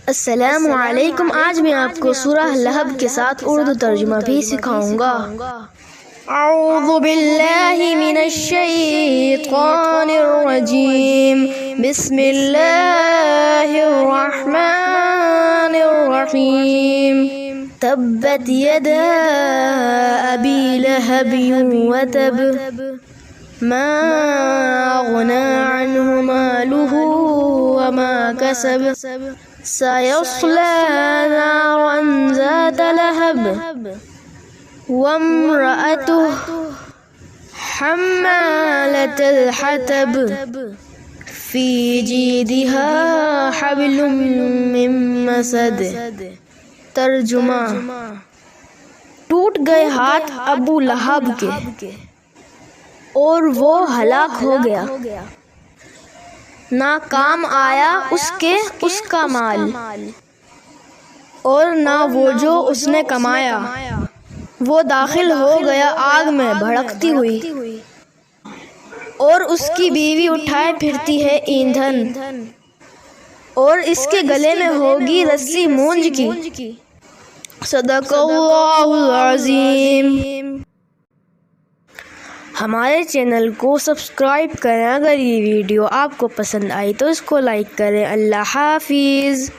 السلام علیکم۔ آج میں آپ کو سورہ لہب کے ساتھ اردو ترجمہ بھی سکھاؤں گا۔ اعوذ باللہ من الشیطان الرجیم، بسم اللہ الرحمن الرحیم۔ تبت یدا ابی لہب وتب، ما اغنى عنه ماله وما كسب، سيصلى نارا ذات لهب، وامرأته حمالة الحطب، في جيدها حبل من مسد۔ ترجمہ: ٹوٹ گئے ہاتھ ابو لہب کے اور وہ ہلاک ہو گیا، نہ کام آیا اس کا مال اور نہ وہ جو اس نے کمایا۔ وہ داخل ہو گیا آگ میں بھڑکتی ہوئی، اور اس کی بیوی اٹھائے پھرتی ہے ایندھن، اور اس کے گلے میں ہوگی رسی مونج کی۔ صدق اللہ العظیم۔ ہمارے چینل کو سبسکرائب کریں۔ اگر یہ ویڈیو آپ کو پسند آئی تو اس کو لائک کریں۔ اللہ حافظ۔